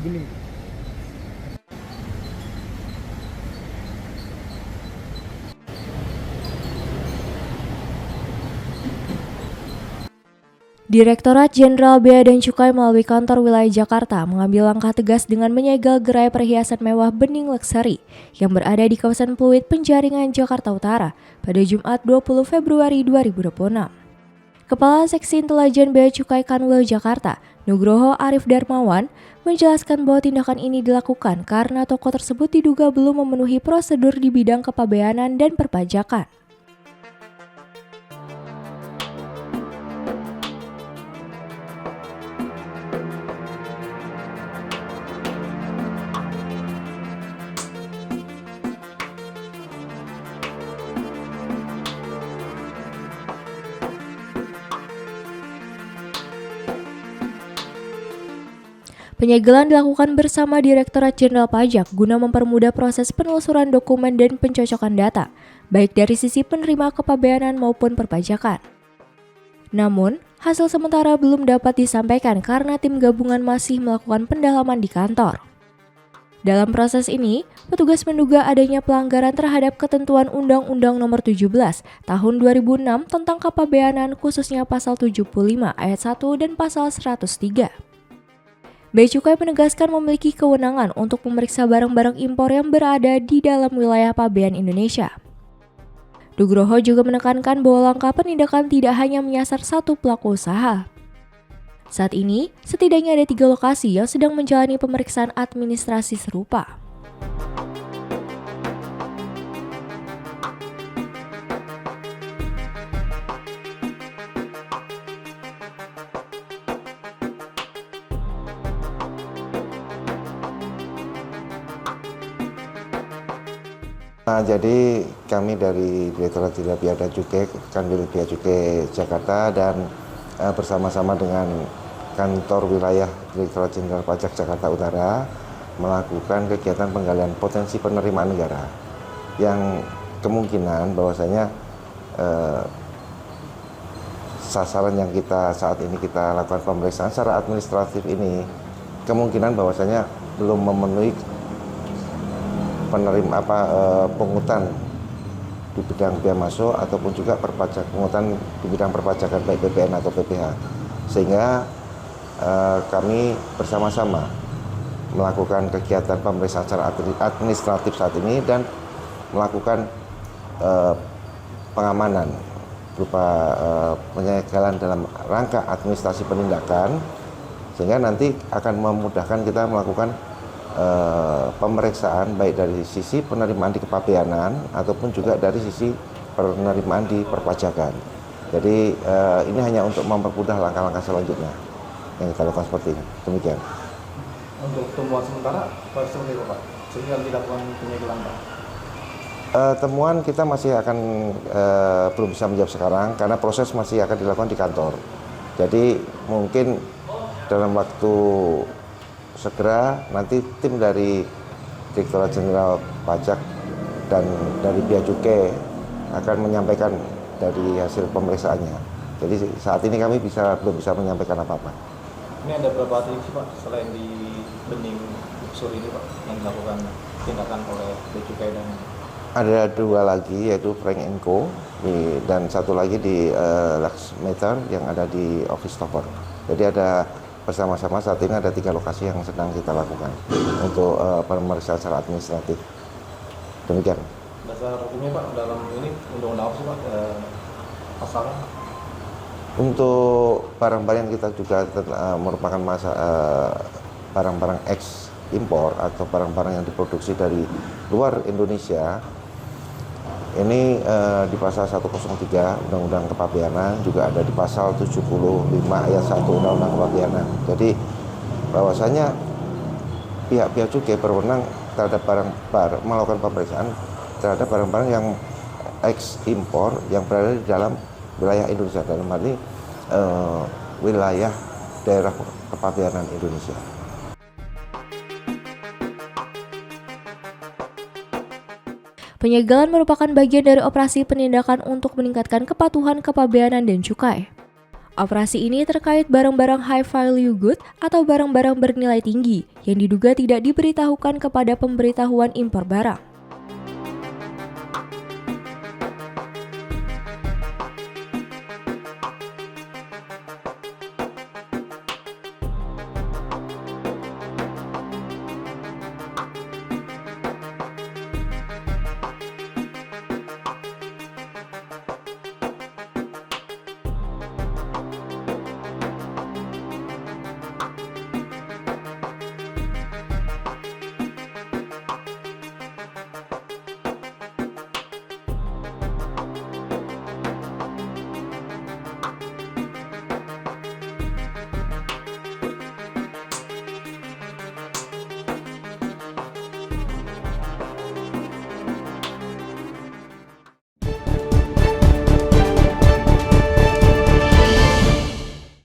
begini. Direktorat Jenderal Bea dan Cukai melalui kantor wilayah Jakarta mengambil langkah tegas dengan menyegel gerai perhiasan mewah Bening Luxury yang berada di kawasan Pluit, Penjaringan, Jakarta Utara pada Jumat 20 Februari 2026. Kepala Seksi Intelijen Bea Cukai Kanwil Jakarta, Nugroho Arif Darmawan, menjelaskan bahwa tindakan ini dilakukan karena toko tersebut diduga belum memenuhi prosedur di bidang kepabeanan dan perpajakan. Penyegelan dilakukan bersama Direktorat Jenderal Pajak guna mempermudah proses penelusuran dokumen dan pencocokan data, baik dari sisi penerima kepabeanan maupun perpajakan. Namun, hasil sementara belum dapat disampaikan karena tim gabungan masih melakukan pendalaman di kantor. Dalam proses ini, petugas menduga adanya pelanggaran terhadap ketentuan Undang-Undang Nomor 17 Tahun 2006 tentang kepabeanan, khususnya Pasal 75 Ayat 1 dan Pasal 103. Bea Cukai menegaskan memiliki kewenangan untuk memeriksa barang-barang impor yang berada di dalam wilayah pabean Indonesia. Nugroho juga menekankan bahwa langkah penindakan tidak hanya menyasar satu pelaku usaha. Saat ini, setidaknya ada 3 lokasi yang sedang menjalani pemeriksaan administrasi serupa. Jadi kami dari Direktorat Jenderal Bea dan Cukai, Kanwil Bea Cukai Jakarta dan bersama-sama dengan kantor wilayah Direktorat Jenderal Pajak Jakarta Utara melakukan kegiatan penggalian potensi penerimaan negara yang kemungkinan bahwasanya sasaran yang saat ini kita lakukan pemeriksaan secara administratif ini kemungkinan bahwasanya belum memenuhi pungutan di bidang bea masuk ataupun juga pungutan di bidang perpajakan baik PPN atau PPH, sehingga kami bersama-sama melakukan kegiatan pemeriksaan secara administratif saat ini dan melakukan pengamanan berupa penyegelan dalam rangka administrasi penindakan, sehingga nanti akan memudahkan kita melakukan pemeriksaan baik dari sisi penerimaan di kepabeanan ataupun juga dari sisi penerimaan di perpajakan. Jadi ini hanya untuk mempermudah langkah-langkah selanjutnya yang kita lakukan seperti ini. Demikian. Untuk temuan sementara seperti apa, Pak? Sehingga dilakukan penyegelan, Pak? Temuan kita masih akan belum bisa menjawab sekarang karena proses masih akan dilakukan di kantor. Jadi mungkin dalam waktu segera nanti tim dari Direktorat Jenderal Pajak dan dari Bea Cukai akan menyampaikan dari hasil pemeriksaannya. Jadi saat ini kami belum bisa menyampaikan apa-apa. Ini ada berapa titik sih, Pak, selain di Bening Luxury ini, Pak, yang dilakukan tindakan oleh Bea Cukai dan ada 2 lagi, yaitu Frank & Co dan satu lagi di Lux Meter yang ada di Office Tower. Jadi ada bersama-sama saat ini ada 3 lokasi yang sedang kita lakukan untuk pemeriksaan secara administratif. Demikian. Dasar hukumnya, Pak, dalam ini undang-undang apa sih, Pak, pasalnya? Untuk barang-barang yang kita juga merupakan barang-barang impor atau barang-barang yang diproduksi dari luar Indonesia, ini di pasal 103 Undang-Undang Kepabeanan, juga ada di pasal 75 ayat 1 Undang-Undang Kepabeanan. Jadi bahwasanya pihak Bea Cukai berwenang terhadap melakukan pemeriksaan terhadap barang-barang yang impor yang berada di dalam wilayah Indonesia, dalam hal ini wilayah daerah kepabeanan Indonesia. Penyegelan merupakan bagian dari operasi penindakan untuk meningkatkan kepatuhan kepabeanan dan cukai. Operasi ini terkait barang-barang high value good atau barang-barang bernilai tinggi yang diduga tidak diberitahukan kepada pemberitahuan impor barang.